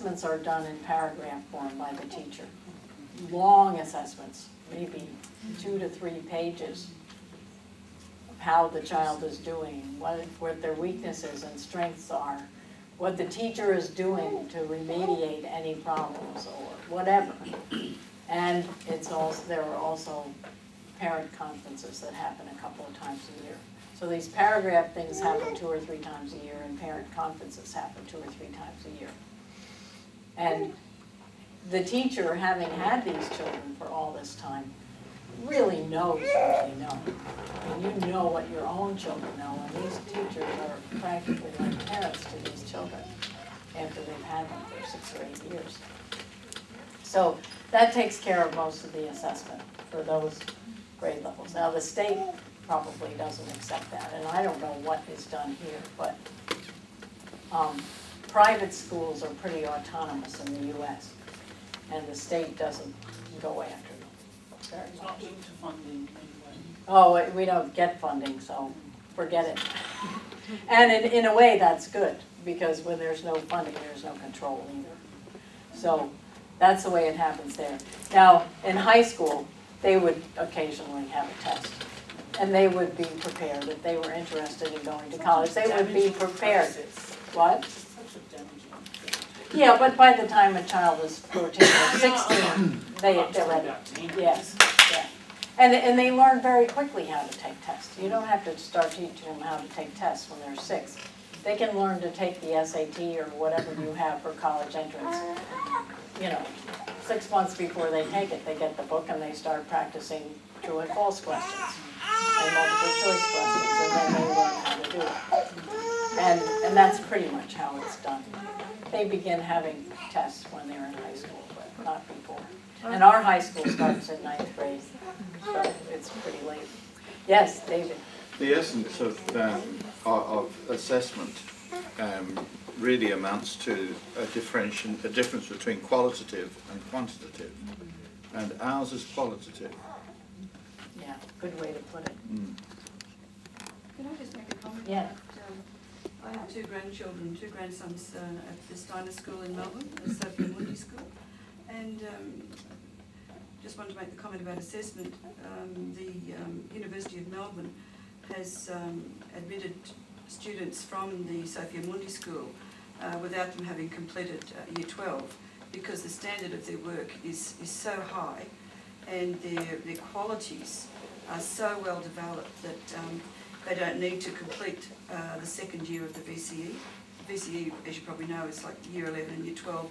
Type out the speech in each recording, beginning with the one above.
Assessments are done in paragraph form by the teacher. Long assessments, maybe 2 to 3 pages of how the child is doing, what their weaknesses and strengths are, what the teacher is doing to remediate any problems or whatever. And there are also parent conferences that happen a couple of times a year. So these paragraph things happen 2 or 3 times a year, and parent conferences happen 2 or 3 times a year. And the teacher, having had these children for all this time, really knows what they know. And you know what your own children know, and these teachers are practically like parents to these children after they've had them for 6 or 8 years. So that takes care of most of the assessment for those grade levels. Now the state probably doesn't accept that, and I don't know what is done here, but private schools are pretty autonomous in the U.S., and the state doesn't go after them very It's much. not linked to funding anyway. Oh, we don't get funding, so forget it. And in a way, that's good, because when there's no funding, there's no control either. So that's the way it happens there. Now, in high school, they would occasionally have a test, and they would be prepared. If they were interested in going to college, they would be prepared. What? Such a damaging. Yeah, but by the time a child is 14 or 16, they're ready. Yes, yeah. And they learn very quickly how to take tests. You don't have to start teaching them how to take tests when they're 6. They can learn to take the SAT or whatever you have for college entrance. 6 months before they take it, they get the book and they start practicing true and false questions and multiple choice questions, and then they learn how to do it. And that's pretty much how it's done. They begin having tests when they're in high school, but not before. And our high school starts in 9th grade, so it's pretty late. Yes, David? The essence of assessment really amounts to a difference between qualitative and quantitative, and ours is qualitative. Yeah, good way to put it. Mm. Can I just make a comment? Yeah. I have 2 grandchildren, 2 grandsons at the Steiner School in Melbourne, the Sophia Mundi School, and just wanted to make the comment about assessment. The University of Melbourne has admitted students from the Sophia Mundi School without them having completed Year 12, because the standard of their work is so high and their qualities are so well developed that they don't need to complete the 2nd year of the VCE. VCE, as you probably know, is like Year 11 and Year 12,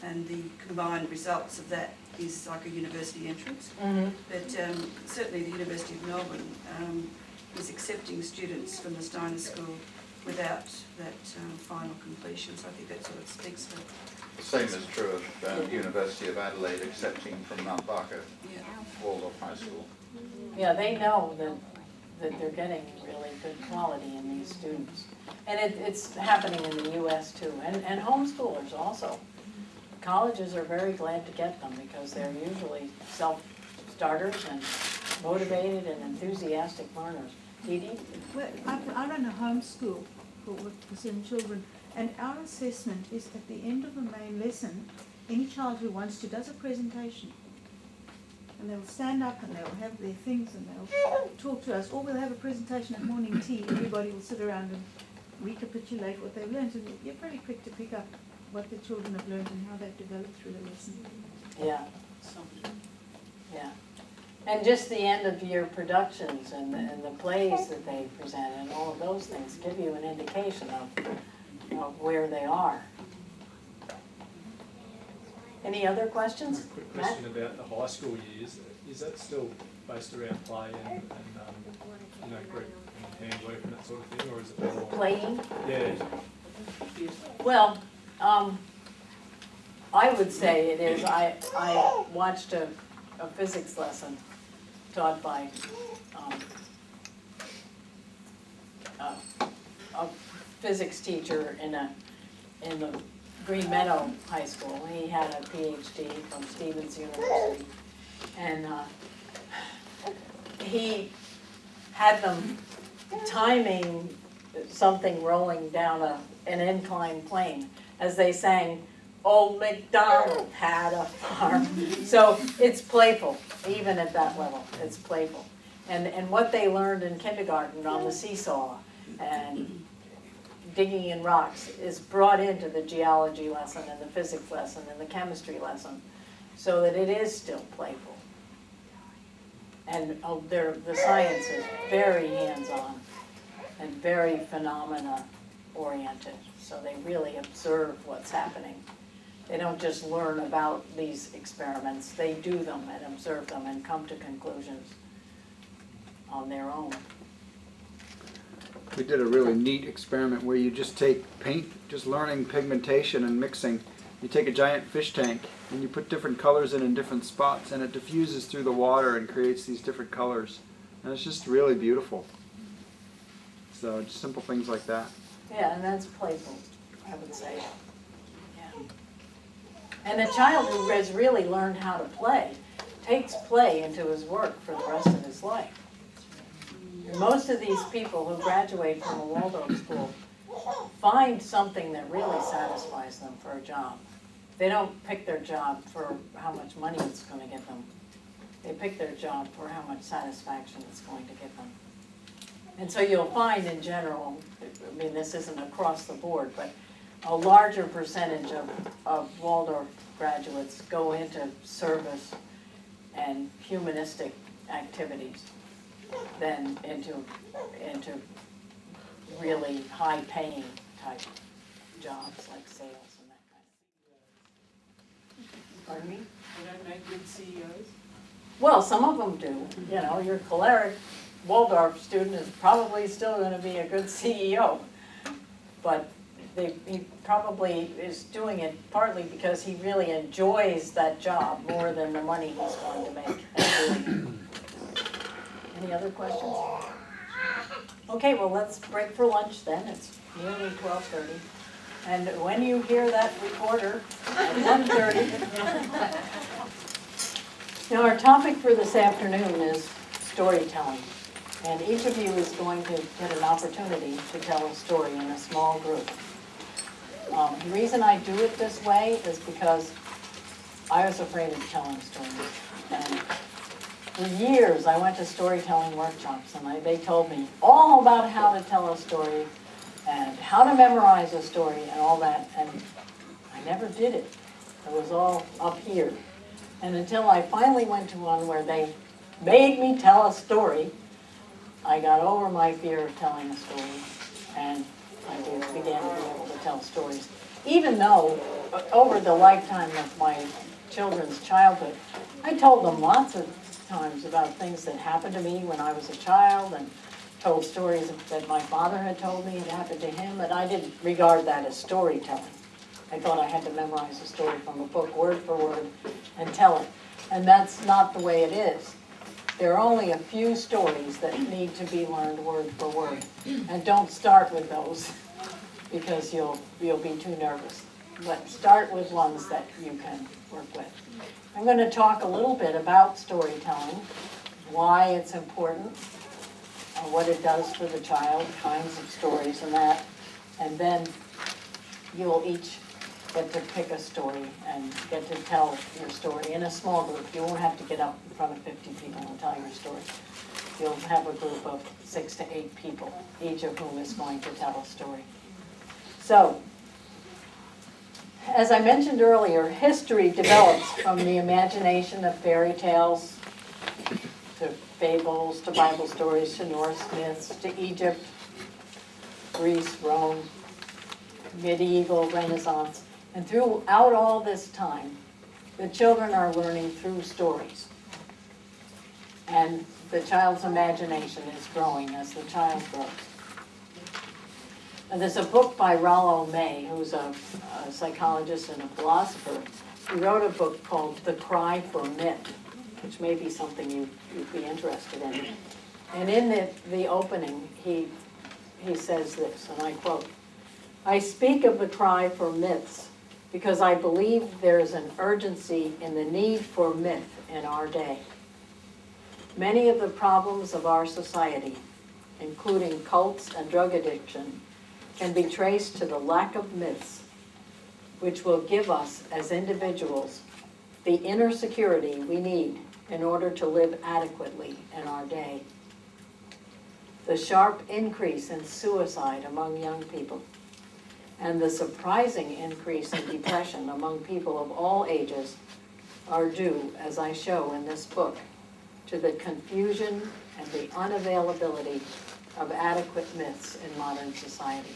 and the combined results of that is like a university entrance. Mm-hmm. But certainly the University of Melbourne is accepting students from the Steiner School without that final completion, so I think that sort of speaks for it. The same is true of University of Adelaide accepting from Mount Barker, Yeah. Waldorf High School. Yeah, they know that they're getting really good quality in these students. And it's happening in the U.S. too, and homeschoolers also. Colleges are very glad to get them because they're usually self-starters and motivated and enthusiastic learners. Dee Dee? Well, I run a homeschool for 7 children, and our assessment is at the end of the main lesson. Any child who wants to does a presentation, and they'll stand up and they'll have their things and they'll talk to us, or we'll have a presentation at morning tea. Everybody will sit around and recapitulate what they've learned, and you're pretty quick to pick up what the children have learned and how they've developed through the lesson. Yeah, yeah. And just the end of year productions and the plays that they present and all of those things give you an indication of where they are. Any other questions? A quick question about the high school years. Is that still based around play and group and handwork and that sort of thing, or is it more Playing? Yeah. Well, I would say it is. I watched a physics lesson taught by a physics teacher in the Green Meadow High School. He had a PhD from Stevens University, and he had them timing something rolling down an inclined plane as they sang Old MacDonald had a farm. So it's playful, even at that level, it's playful. And what they learned in kindergarten on the seesaw and digging in rocks is brought into the geology lesson and the physics lesson and the chemistry lesson, so that it is still playful. And the science is very hands-on and very phenomena-oriented, so they really observe what's happening. They don't just learn about these experiments, they do them and observe them and come to conclusions on their own. We did a really neat experiment where you just take paint, just learning pigmentation and mixing. You take a giant fish tank and you put different colors in different spots, and it diffuses through the water and creates these different colors. And it's just really beautiful. So just simple things like that. Yeah, and that's playful, I would say. Yeah. And a child who has really learned how to play takes play into his work for the rest of his life. And most of these people who graduate from a Waldorf school find something that really satisfies them for a job. They don't pick their job for how much money it's going to get them. They pick their job for how much satisfaction it's going to get them. And so you'll find in general, I mean this isn't across the board, but a larger percentage of Waldorf graduates go into service and humanistic activities than into really high-paying type jobs like sales and that kind of thing. Pardon me? Would that make good CEOs? Well, some of them do. You know, your choleric Waldorf student is probably still going to be a good CEO, but he probably is doing it partly because he really enjoys that job more than the money he's going to make at doing it. Any other questions? Okay, well, let's break for lunch then. It's nearly 12:30. And when you hear that recorder at 1:30, now our topic for this afternoon is storytelling. And each of you is going to get an opportunity to tell a story in a small group. The reason I do it this way is because I was afraid of telling stories. And for years, I went to storytelling workshops, and they told me all about how to tell a story and how to memorize a story and all that, and I never did it. It was all up here. And until I finally went to one where they made me tell a story, I got over my fear of telling a story, and I began to be able to tell stories. Even though, over the lifetime of my children's childhood, I told them lots of times about things that happened to me when I was a child, and told stories that my father had told me had happened to him, and I didn't regard that as storytelling. I thought I had to memorize a story from a book word for word and tell it. And that's not the way it is. There are only a few stories that need to be learned word for word. And don't start with those because you'll be too nervous. But start with ones that you can work with. I'm going to talk a little bit about storytelling, why it's important, what it does for the child, kinds of stories and that. And then you'll each get to pick a story and get to tell your story in a small group. You won't have to get up in front of 50 people and tell your story. You'll have a group of 6 to 8 people, each of whom is going to tell a story. So, as I mentioned earlier, history develops from the imagination of fairy tales, to fables, to Bible stories, to Norse myths, to Egypt, Greece, Rome, medieval, Renaissance. And throughout all this time, the children are learning through stories. And the child's imagination is growing as the child grows. And there's a book by Rollo May, who's a psychologist and a philosopher. He wrote a book called The Cry for Myth, which may be something you'd be interested in. And in the opening, he says this, and I quote, "I speak of the cry for myths because I believe there is an urgency in the need for myth in our day. Many of the problems of our society, including cults and drug addiction, can be traced to the lack of myths. which will give us as individuals the inner security we need in order to live adequately in our day. The sharp increase in suicide among young people and the surprising increase in depression among people of all ages are due, as I show in this book, to the confusion and the unavailability of adequate myths in modern society.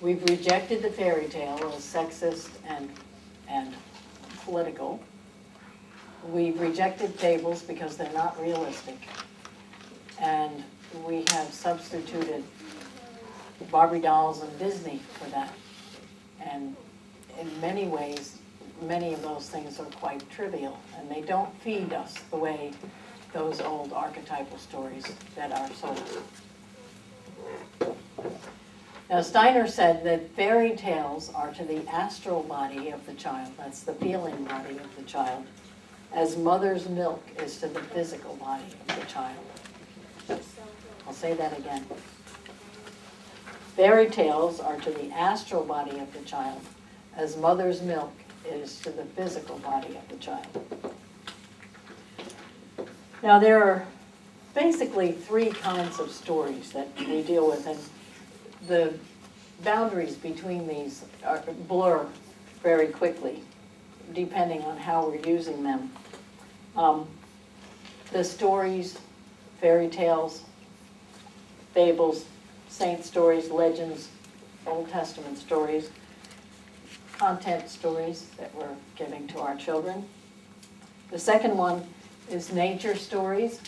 We've rejected the fairy tale as sexist and political. We've rejected fables because they're not realistic. And we have substituted Barbie dolls and Disney for that. And in many ways, many of those things are quite trivial, and they don't feed us the way those old archetypal stories that are sold. Now, Steiner said that fairy tales are to the astral body of the child, that's the feeling body of the child, as mother's milk is to the physical body of the child. I'll say that again. Fairy tales are to the astral body of the child, as mother's milk is to the physical body of the child. Now, there are basically three kinds of stories that we deal with, and the boundaries between these blur very quickly, depending on how we're using them. The stories, fairy tales, fables, saint stories, legends, Old Testament stories, content stories that we're giving to our children. The second one is nature stories,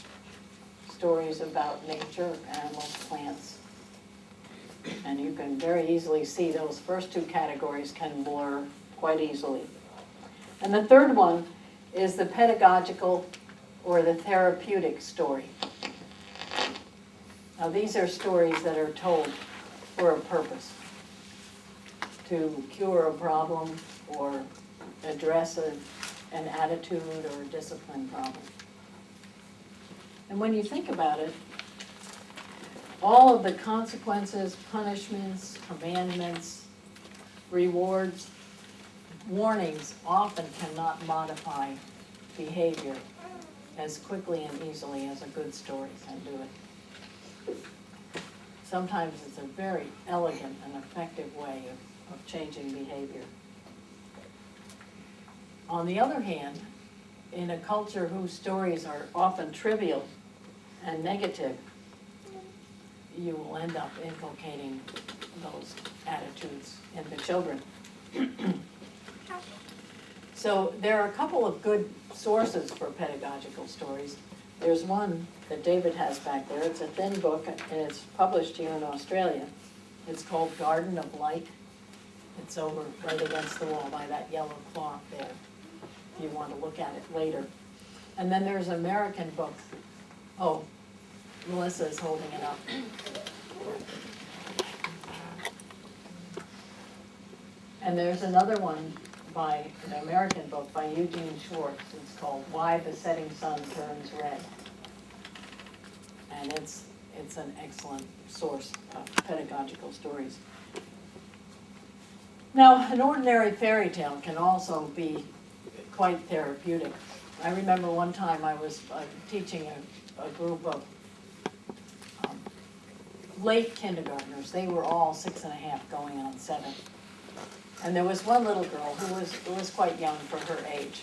stories about nature, animals, plants. And you can very easily see those first two categories can blur quite easily. And the third one is the pedagogical or the therapeutic story. Now, these are stories that are told for a purpose, to cure a problem or address an attitude or a discipline problem. And when you think about it, all of the consequences, punishments, commandments, rewards, warnings often cannot modify behavior as quickly and easily as a good story can do it. Sometimes it's a very elegant and effective way of changing behavior. On the other hand, in a culture whose stories are often trivial and negative, you will end up inculcating those attitudes in the children. So there are a couple of good sources for pedagogical stories. There's one that David has back there. It's a thin book, and it's published here in Australia. It's called Garden of Light. It's over right against the wall by that yellow cloth there, if you want to look at it later. And then there's an American book. Oh, Melissa is holding it up. And there's another one by an American book by Eugene Schwartz. It's called Why the Setting Sun Turns Red. And it's an excellent source of pedagogical stories. Now, an ordinary fairy tale can also be quite therapeutic. I remember one time I was teaching a group of late kindergartners. They were all 6 and a half going on 7. And there was one little girl who was quite young for her age.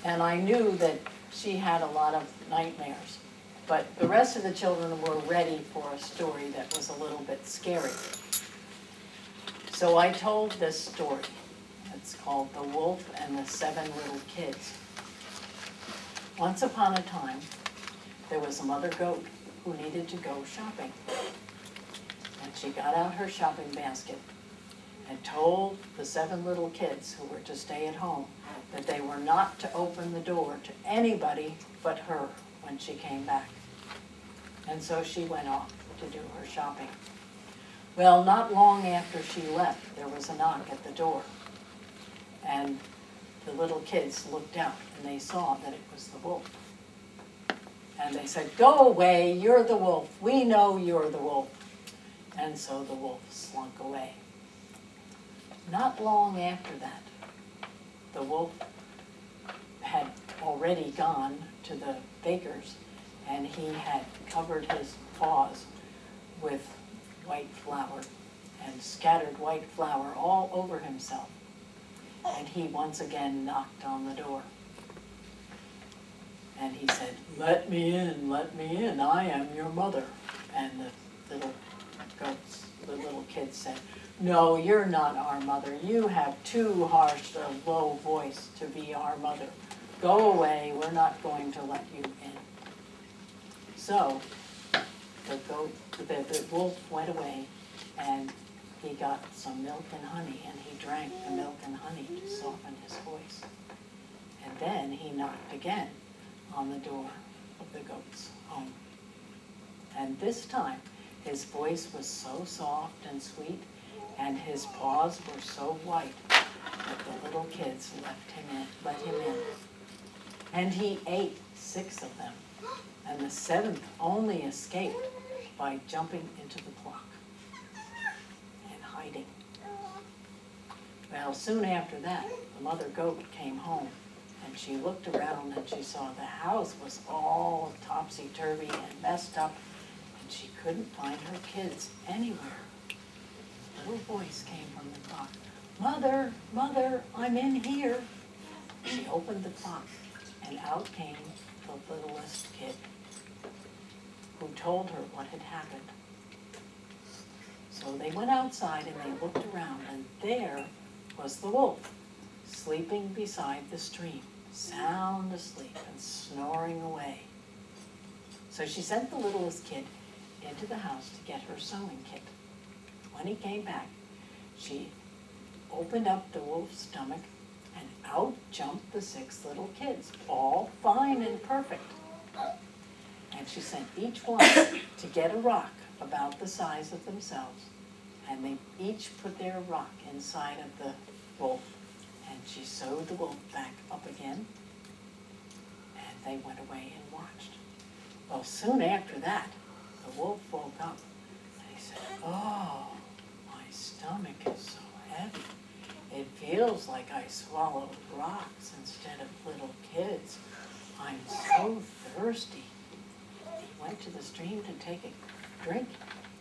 And I knew that she had a lot of nightmares. But the rest of the children were ready for a story that was a little bit scary. So I told this story. It's called The Wolf and the 7 Little Kids. Once upon a time, there was a mother goat who needed to go shopping. And she got out her shopping basket and told the 7 little kids who were to stay at home that they were not to open the door to anybody but her when she came back. And so she went off to do her shopping. Well, not long after she left, there was a knock at the door. And the little kids looked out and they saw that it was the wolf. And they said, "Go away, you're the wolf. We know you're the wolf." And so the wolf slunk away. Not long after that, the wolf had already gone to the baker's, and he had covered his paws with white flour and scattered white flour all over himself. And he once again knocked on the door. And he said, let me in, I am your mother. And the little goats, the little kids said, no, you're not our mother. You have too harsh a low voice to be our mother. Go away, we're not going to let you in. So the wolf went away, and he got some milk and honey, and he drank the milk and honey to soften his voice. And then he knocked again on the door of the goat's home. And this time, his voice was so soft and sweet, and his paws were so white that the little kids let him in. And he ate 6 of them, and the 7th only escaped by jumping into the clock and hiding. Well, soon after that, the mother goat came home, and she looked around and she saw the house was all topsy-turvy and messed up, and she couldn't find her kids anywhere. A little voice came from the clock. Mother, Mother, I'm in here. She opened the clock, and out came the littlest kid, who told her what had happened. So they went outside and they looked around, and there was the wolf, sleeping beside the stream, sound asleep and snoring away. So she sent the littlest kid into the house to get her sewing kit. When he came back, she opened up the wolf's stomach, and out jumped the 6 little kids, all fine and perfect. And she sent each one to get a rock about the size of themselves, and they each put their rock inside of the wolf, and she sewed the wolf back up again, and they went away and watched. Well, soon after that, the wolf woke up, and he said, oh, my stomach is so heavy. It feels like I swallowed rocks instead of little kids. I'm so thirsty. He went to the stream to take a drink,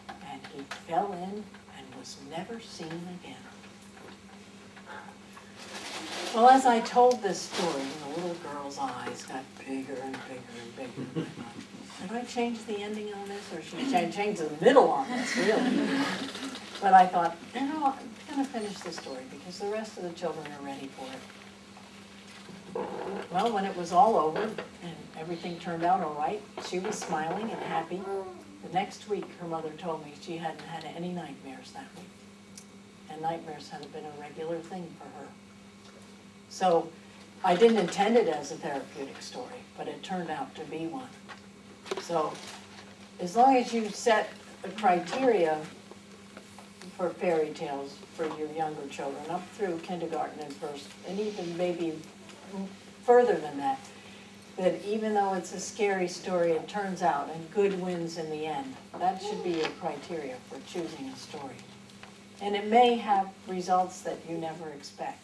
and he fell in and was never seen again. Well, as I told this story, the little girl's eyes got bigger and bigger and bigger. And I thought, should I change the ending on this, or should I change the middle on this, really? But I thought, I'm going to finish the story because the rest of the children are ready for it. Well, when it was all over and everything turned out all right, she was smiling and happy. The next week, her mother told me she hadn't had any nightmares that week. And nightmares hadn't been a regular thing for her. So I didn't intend it as a therapeutic story, but it turned out to be one. So as long as you set the criteria for fairy tales for your younger children, up through kindergarten and first, and even maybe further than that, that even though it's a scary story, it turns out and good wins in the end. That should be your criteria for choosing a story. And it may have results that you never expect.